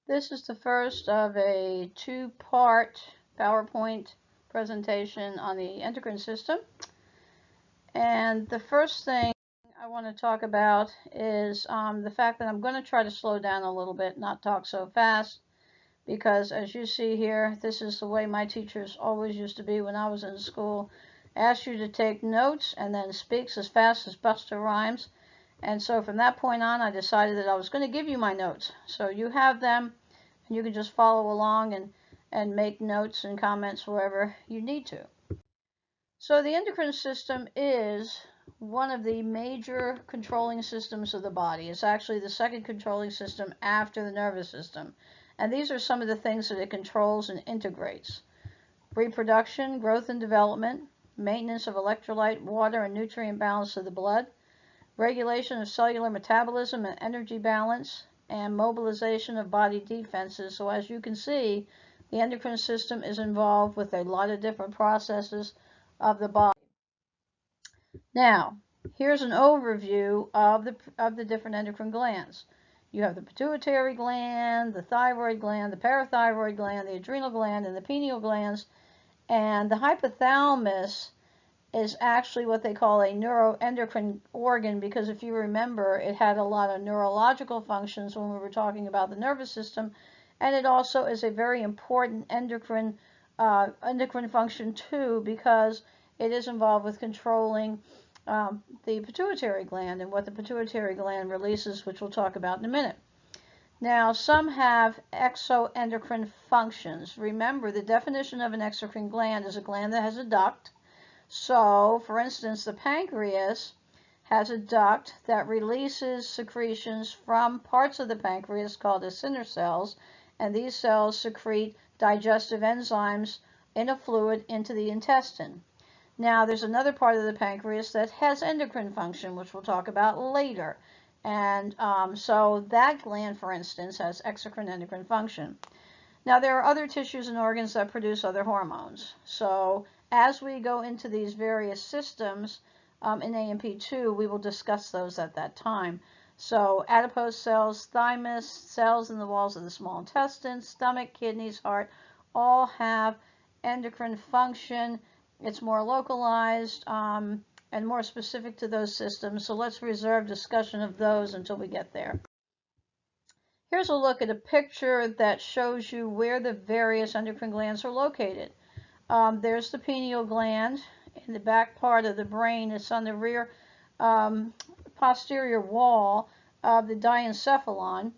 This is the first of a two-part PowerPoint presentation on the endocrine system. And the first thing I want to talk about is the fact that I'm going to try to slow down a little bit, not talk so fast, because as you see here, this is the way my teachers always used to be when I was in school. Ask you to take notes and then speaks as fast as Buster Rhymes. And so from that point on, I decided that I was going to give you my notes. So you have them, and you can just follow along and make notes and comments wherever you need to. So the endocrine system is one of the major controlling systems of the body. It's actually the second controlling system after the nervous system. And these are some of the things that it controls and integrates: reproduction, growth and development, maintenance of electrolyte, water, and nutrient balance of the blood, regulation of cellular metabolism and energy balance, and mobilization of body defenses. So as you can see, the endocrine system is involved with a lot of different processes of the body. Now, here's an overview of the different endocrine glands. You have the pituitary gland, the thyroid gland, the parathyroid gland, the adrenal gland, and the pineal glands. And the hypothalamus is actually what they call a neuroendocrine organ, because if you remember, it had a lot of neurological functions when we were talking about the nervous system, and it also is a very important endocrine function too, because it is involved with controlling the pituitary gland and what the pituitary gland releases, which we'll talk about in a minute. Now, some have exoendocrine functions. Remember, the definition of an exocrine gland is a gland that has a duct. So, for instance, the pancreas has a duct that releases secretions from parts of the pancreas called acinar cells, and these cells secrete digestive enzymes in a fluid into the intestine. Now, there's another part of the pancreas that has endocrine function, which we'll talk about later. And so that gland, for instance, has exocrine endocrine function. Now, there are other tissues and organs that produce other hormones. So as we go into these various systems in AMP2, we will discuss those at that time. So adipose cells, thymus, cells in the walls of the small intestine, stomach, kidneys, heart, all have endocrine function. It's more localized and more specific to those systems. So let's reserve discussion of those until we get there. Here's a look at a picture that shows you where the various endocrine glands are located. There's the pineal gland in the back part of the brain. It's on the rear posterior wall of the diencephalon.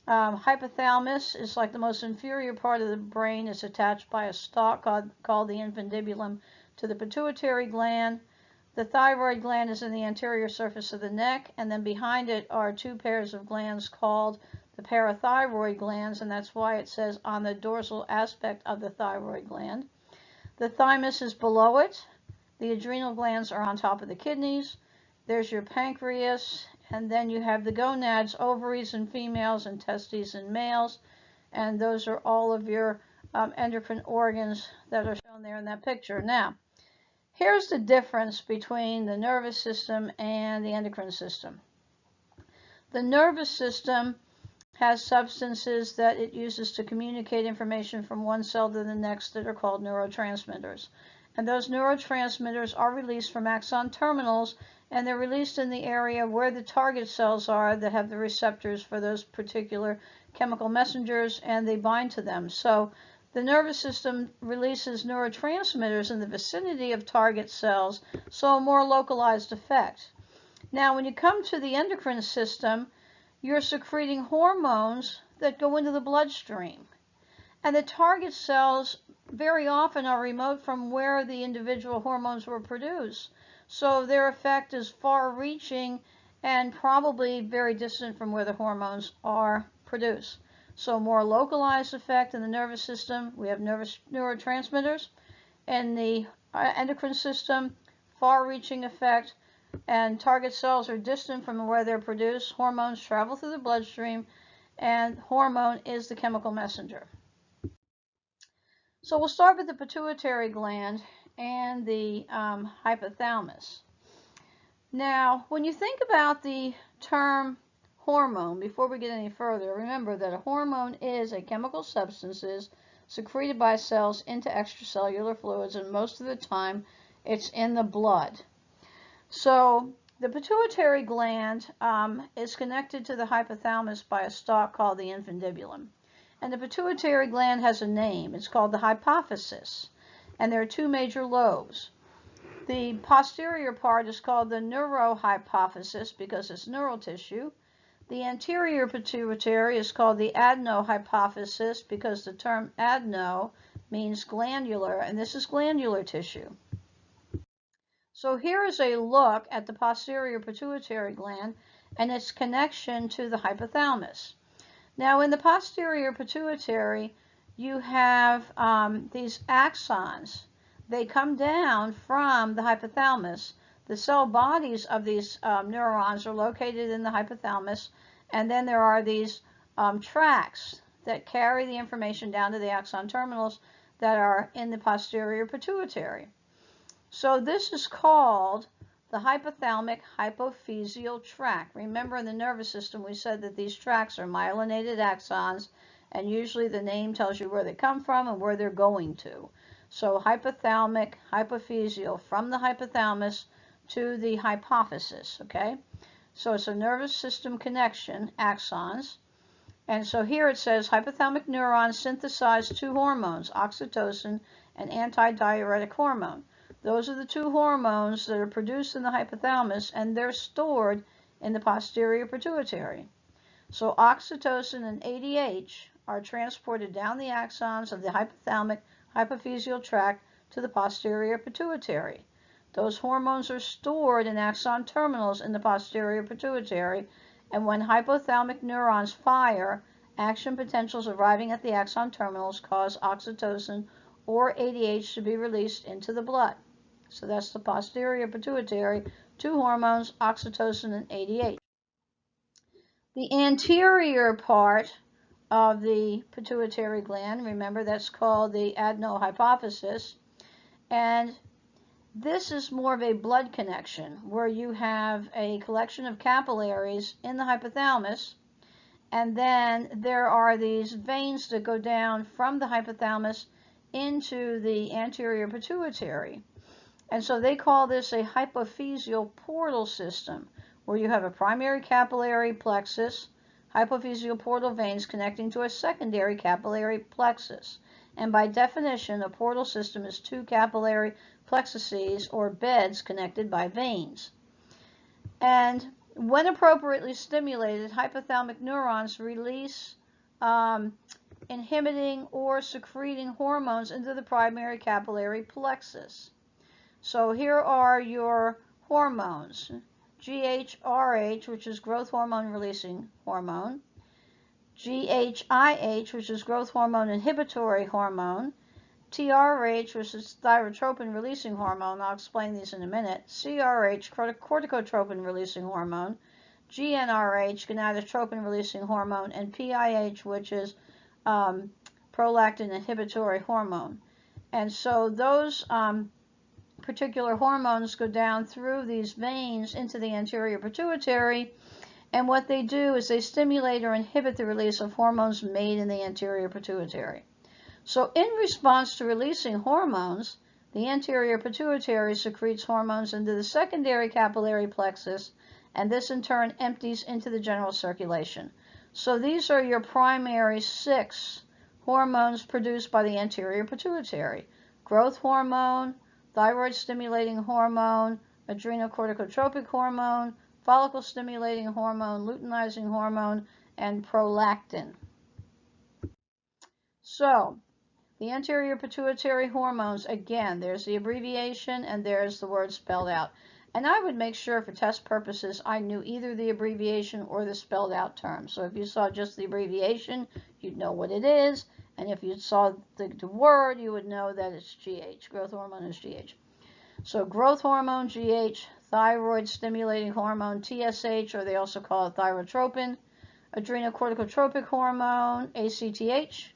Hypothalamus is like the most inferior part of the brain. It's attached by a stalk called the infundibulum to the pituitary gland. The thyroid gland is in the anterior surface of the neck, and then behind it are two pairs of glands called the parathyroid glands, and that's why it says on the dorsal aspect of the thyroid gland. The thymus is below it. The adrenal glands are on top of the kidneys. There's your pancreas, and then you have the gonads, ovaries in females and testes in males, and those are all of your endocrine organs that are shown there in that picture. Now, here's the difference between the nervous system and the endocrine system. The nervous system has substances that it uses to communicate information from one cell to the next that are called neurotransmitters. And those neurotransmitters are released from axon terminals, and they're released in the area where the target cells are that have the receptors for those particular chemical messengers, and they bind to them. So the nervous system releases neurotransmitters in the vicinity of target cells, so a more localized effect. Now, when you come to the endocrine system, you're secreting hormones that go into the bloodstream. And the target cells very often are remote from where the individual hormones were produced. So their effect is far-reaching and probably very distant from where the hormones are produced. So more localized effect in the nervous system. We have neurotransmitters. In the endocrine system, far-reaching effect, and target cells are distant from where they're produced. Hormones travel through the bloodstream, and hormone is the chemical messenger. So we'll start with the pituitary gland and the hypothalamus. Now, when you think about the term hormone, before we get any further, remember that a hormone is a chemical substance secreted by cells into extracellular fluids, and most of the time it's in the blood. So the pituitary gland is connected to the hypothalamus by a stalk called the infundibulum. And the pituitary gland has a name. It's called the hypophysis. And there are two major lobes. The posterior part is called the neurohypophysis because it's neural tissue. The anterior pituitary is called the adenohypophysis because the term adeno means glandular, and this is glandular tissue. So here is a look at the posterior pituitary gland and its connection to the hypothalamus. Now in the posterior pituitary, you have these axons. They come down from the hypothalamus. The cell bodies of these neurons are located in the hypothalamus, and then there are these tracts that carry the information down to the axon terminals that are in the posterior pituitary. So this is called the hypothalamic hypophyseal tract. Remember, in the nervous system we said that these tracts are myelinated axons, and usually the name tells you where they come from and where they're going to. So hypothalamic hypophyseal, from the hypothalamus to the hypophysis, okay? So it's a nervous system connection, axons. And so here it says hypothalamic neurons synthesize two hormones, oxytocin and antidiuretic hormone. Those are the two hormones that are produced in the hypothalamus, and they're stored in the posterior pituitary. So oxytocin and ADH are transported down the axons of the hypothalamic hypophyseal tract to the posterior pituitary. Those hormones are stored in axon terminals in the posterior pituitary, and when hypothalamic neurons fire, action potentials arriving at the axon terminals cause oxytocin or ADH to be released into the blood. So that's the posterior pituitary, two hormones, oxytocin and ADH. The anterior part of the pituitary gland, remember, that's called the adenohypophysis, and this is more of a blood connection where you have a collection of capillaries in the hypothalamus, and then there are these veins that go down from the hypothalamus into the anterior pituitary. And so they call this a hypophyseal portal system, where you have a primary capillary plexus, hypophyseal portal veins connecting to a secondary capillary plexus. And by definition, a portal system is two capillary plexuses or beds connected by veins. And when appropriately stimulated, hypothalamic neurons release inhibiting or secreting hormones into the primary capillary plexus. So here are your hormones. GHRH, which is growth hormone releasing hormone. GHIH, which is growth hormone inhibitory hormone. TRH, which is thyrotropin releasing hormone. I'll explain these in a minute. CRH, corticotropin releasing hormone. GnRH, gonadotropin releasing hormone. And PIH, which is prolactin inhibitory hormone. And so those particular hormones go down through these veins into the anterior pituitary, and what they do is they stimulate or inhibit the release of hormones made in the anterior pituitary. So in response to releasing hormones, the anterior pituitary secretes hormones into the secondary capillary plexus, and this in turn empties into the general circulation. So these are your primary 6 hormones produced by the anterior pituitary: growth hormone, thyroid stimulating hormone, adrenocorticotropic hormone, follicle stimulating hormone, luteinizing hormone, and prolactin. So the anterior pituitary hormones, again, there's the abbreviation and there's the word spelled out. And I would make sure for test purposes I knew either the abbreviation or the spelled out term. So if you saw just the abbreviation, you'd know what it is. And if you saw the word, you would know that it's GH. Growth hormone is GH. So growth hormone, GH, thyroid stimulating hormone, TSH, or they also call it thyrotropin, adrenocorticotropic hormone, ACTH,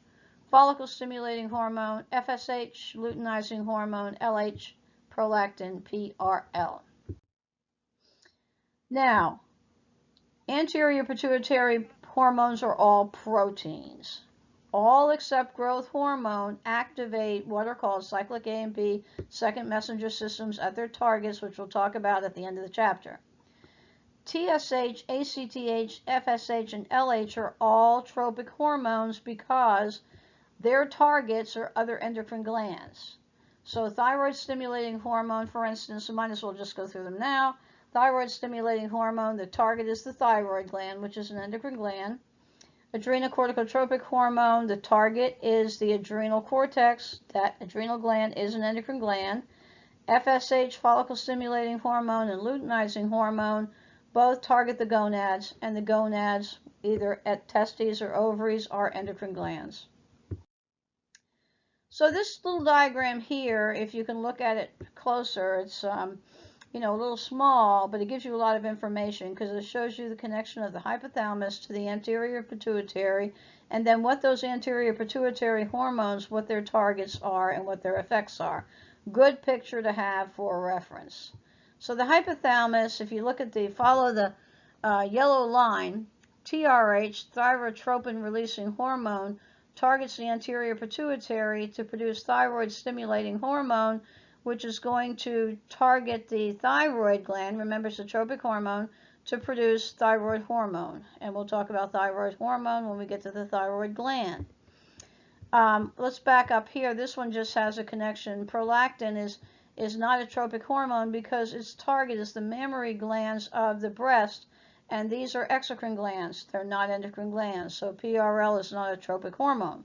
follicle stimulating hormone, FSH, luteinizing hormone, LH, prolactin, PRL. Now, Anterior pituitary hormones are all proteins. All except growth hormone activate what are called cyclic A and B second messenger systems at their targets, which we'll talk about at the end of the chapter. TSH, ACTH, FSH, and LH are all tropic hormones because their targets are other endocrine glands. So thyroid stimulating hormone, for instance, we might as well just go through them now. Thyroid stimulating hormone, the target is the thyroid gland, which is an endocrine gland. Adrenocorticotropic hormone, the target is the adrenal cortex. That adrenal gland is an endocrine gland. FSH, follicle stimulating hormone, and luteinizing hormone, both target the gonads, and the gonads, either at testes or ovaries, are endocrine glands. So this little diagram here, if you can look at it closer, it's a little small, but it gives you a lot of information because it shows you the connection of the hypothalamus to the anterior pituitary, and then what those anterior pituitary hormones, what their targets are and what their effects are. Good picture to have for reference. So the hypothalamus, if you look at follow the yellow line, TRH, thyrotropin releasing hormone, targets the anterior pituitary to produce thyroid stimulating hormone, which is going to target the thyroid gland, remember it's a tropic hormone, to produce thyroid hormone. And we'll talk about thyroid hormone when we get to the thyroid gland. Let's back up here. This one just has a connection. Prolactin is not a tropic hormone because its target is the mammary glands of the breast, and these are exocrine glands. They're not endocrine glands, so PRL is not a tropic hormone.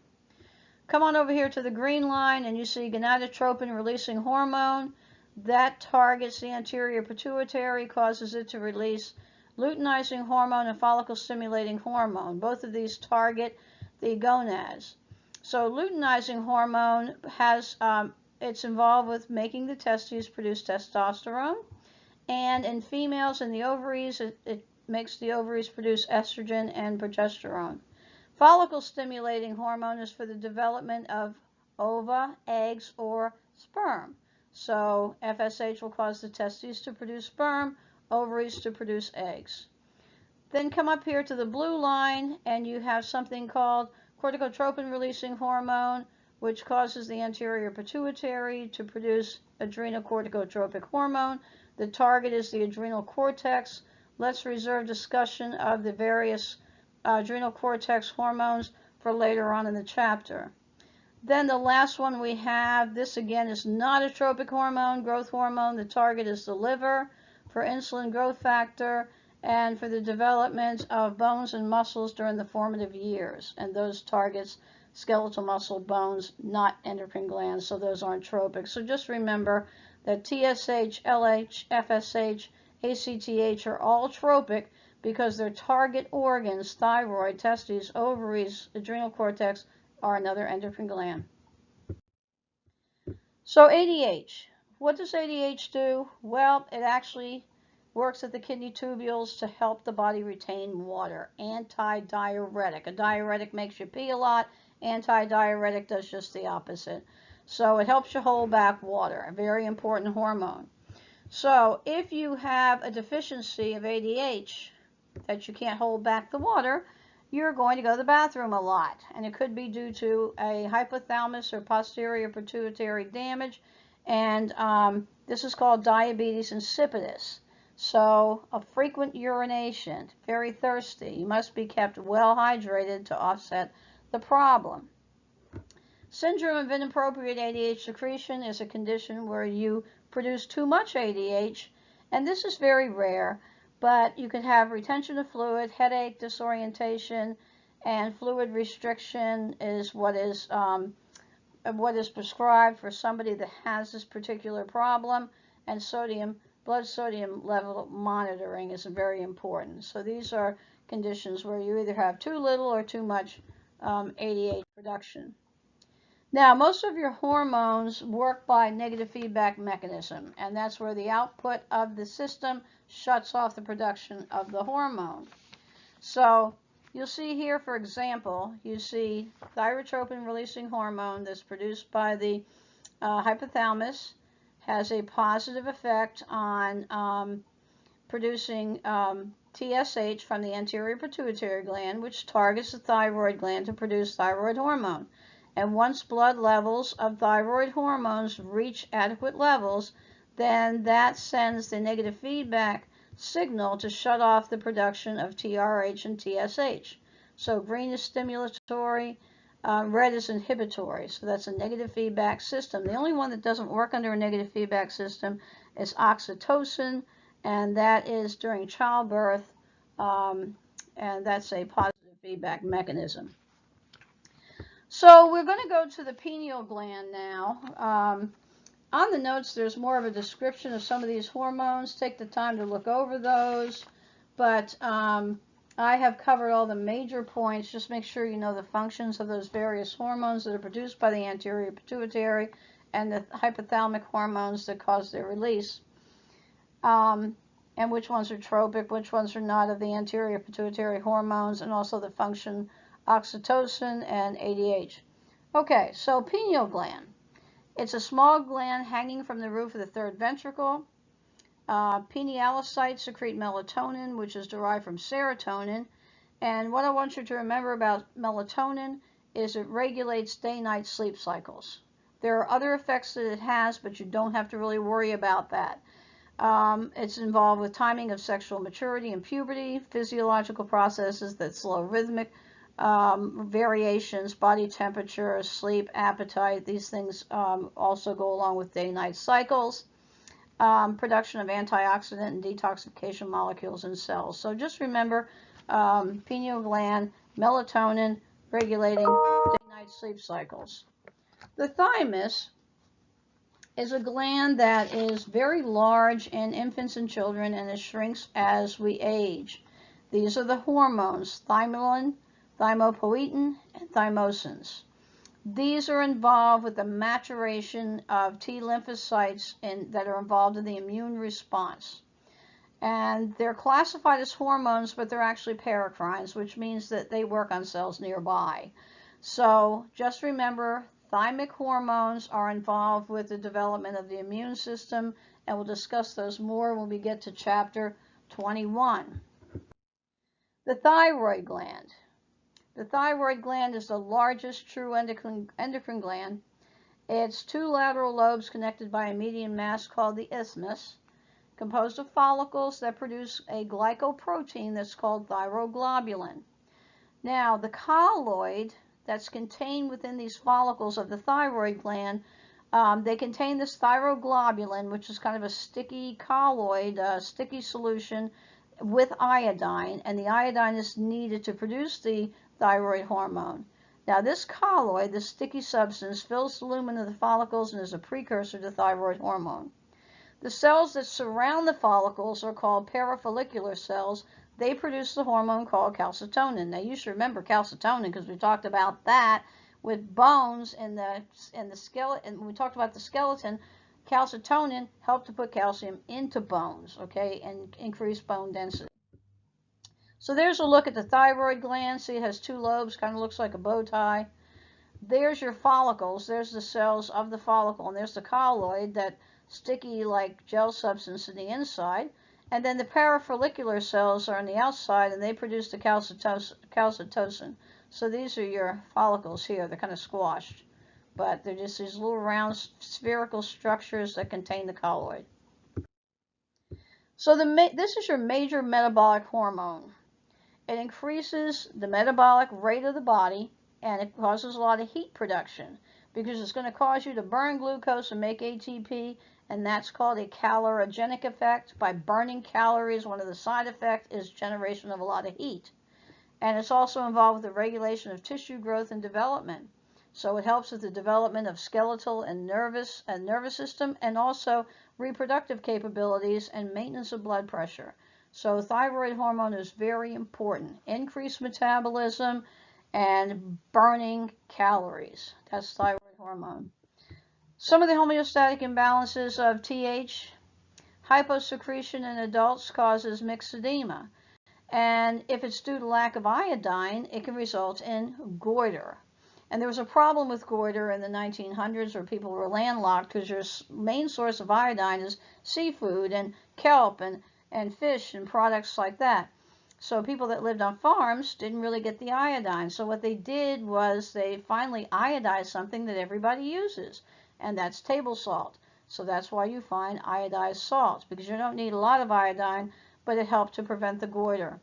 Come on over here to the green line, and you see gonadotropin releasing hormone. That targets the anterior pituitary, causes it to release luteinizing hormone and follicle stimulating hormone. Both of these target the gonads. So luteinizing hormone it's involved with making the testes produce testosterone, and in females in the ovaries, it makes the ovaries produce estrogen and progesterone. Follicle stimulating hormone is for the development of ova, eggs, or sperm. So FSH will cause the testes to produce sperm, ovaries to produce eggs. Then come up here to the blue line, and you have something called corticotropin releasing hormone, which causes the anterior pituitary to produce adrenocorticotropic hormone. The target is the adrenal cortex. Let's reserve discussion of the various adrenal cortex hormones for later on in the chapter. Then the last one we have, this again is not a tropic hormone, growth hormone. The target is the liver for insulin growth factor and for the development of bones and muscles during the formative years. And those targets skeletal muscle, bones, not endocrine glands, so those aren't tropic. So just remember that TSH, LH, FSH, ACTH are all tropic because their target organs, thyroid, testes, ovaries, adrenal cortex, are another endocrine gland. So ADH. What does ADH do? Well, it actually works at the kidney tubules to help the body retain water. Anti-diuretic. A diuretic makes you pee a lot. Anti-diuretic does just the opposite. So it helps you hold back water, a very important hormone. So if you have a deficiency of ADH, that you can't hold back the water, you're going to go to the bathroom a lot. And it could be due to a hypothalamus or posterior pituitary damage. And this is called diabetes insipidus. So a frequent urination, very thirsty. You must be kept well hydrated to offset the problem. Syndrome of inappropriate ADH secretion is a condition where you produce too much ADH, and this is very rare, but you can have retention of fluid, headache, disorientation, and fluid restriction is what is prescribed for somebody that has this particular problem, and blood sodium level monitoring is very important. So these are conditions where you either have too little or too much ADH production. Now, most of your hormones work by negative feedback mechanism, and that's where the output of the system shuts off the production of the hormone. So you'll see here, for example, you see thyrotropin releasing hormone that's produced by the hypothalamus has a positive effect on producing TSH from the anterior pituitary gland, which targets the thyroid gland to produce thyroid hormone. And once blood levels of thyroid hormones reach adequate levels, then that sends the negative feedback signal to shut off the production of TRH and TSH. So green is stimulatory, red is inhibitory. So that's a negative feedback system. The only one that doesn't work under a negative feedback system is oxytocin, and that is during childbirth, and that's a positive feedback mechanism. So we're going to go to the pineal gland now. On the notes, there's more of a description of some of these hormones. Take the time to look over those. But I have covered all the major points. Just make sure you know the functions of those various hormones that are produced by the anterior pituitary and the hypothalamic hormones that cause their release. And which ones are tropic, which ones are not of the anterior pituitary hormones, and also the function oxytocin and ADH. Okay, so pineal gland. It's a small gland hanging from the roof of the third ventricle. Pinealocytes secrete melatonin, which is derived from serotonin. And what I want you to remember about melatonin is it regulates day-night sleep cycles. There are other effects that it has, but you don't have to really worry about that. It's involved with timing of sexual maturity and puberty, physiological processes that slow rhythmic variations, body temperature, sleep, appetite. These things also go along with day-night cycles. Production of antioxidant and detoxification molecules in cells. So just remember, pineal gland, melatonin, regulating day-night sleep cycles. The thymus is a gland that is very large in infants and children, and it shrinks as we age. These are the hormones, thymolin, thymopoietin, and thymosins. These are involved with the maturation of T lymphocytes that are involved in the immune response. And they're classified as hormones, but they're actually paracrines, which means that they work on cells nearby. So just remember, thymic hormones are involved with the development of the immune system, and we'll discuss those more when we get to chapter 21. The thyroid gland. The thyroid gland is the largest true endocrine gland. It's two lateral lobes connected by a median mass called the isthmus, composed of follicles that produce a glycoprotein that's called thyroglobulin. Now, the colloid that's contained within these follicles of the thyroid gland, they contain this thyroglobulin, which is kind of a sticky colloid, sticky solution with iodine, and the iodine is needed to produce the thyroid hormone. Now, this colloid, this sticky substance, fills the lumen of the follicles and is a precursor to thyroid hormone. The cells that surround the follicles are called parafollicular cells. They produce the hormone called calcitonin. Now, you should remember calcitonin because we talked about that with bones in the skeleton. When we talked about the skeleton, calcitonin helped to put calcium into bones, okay, and increase bone density. So there's a look at the thyroid gland. See, it has two lobes, kind of looks like a bow tie. There's your follicles. There's the cells of the follicle, and there's the colloid, that sticky like gel substance in the inside. And then the parafollicular cells are on the outside, and they produce the calcitonin. So these are your follicles here. They're kind of squashed, but they're just these little round spherical structures that contain the colloid. So this is your major metabolic hormone. It increases the metabolic rate of the body, and it causes a lot of heat production because it's going to cause you to burn glucose and make ATP, and that's called a calorogenic effect. By burning calories, one of the side effects is generation of a lot of heat. And it's also involved with the regulation of tissue growth and development. So it helps with the development of skeletal and nervous system, and also reproductive capabilities and maintenance of blood pressure. So thyroid hormone is very important. Increased metabolism and burning calories. That's thyroid hormone. Some of the homeostatic imbalances of TH, hyposecretion in adults causes mixed edema. And if it's due to lack of iodine, it can result in goiter. And there was a problem with goiter in the 1900s where people were landlocked because your main source of iodine is seafood and kelp and fish and products like that. So people that lived on farms didn't really get the iodine. So what they did was they finally iodized something that everybody uses, and that's table salt. So that's why you find iodized salt, because you don't need a lot of iodine, but it helped to prevent the goiter.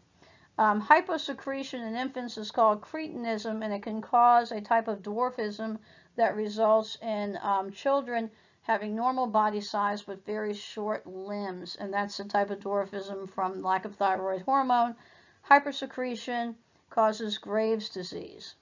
Hyposecretion in infants is called cretinism, and it can cause a type of dwarfism that results in children having normal body size but very short limbs, and that's a type of dwarfism from lack of thyroid hormone. Hypersecretion causes Graves' disease.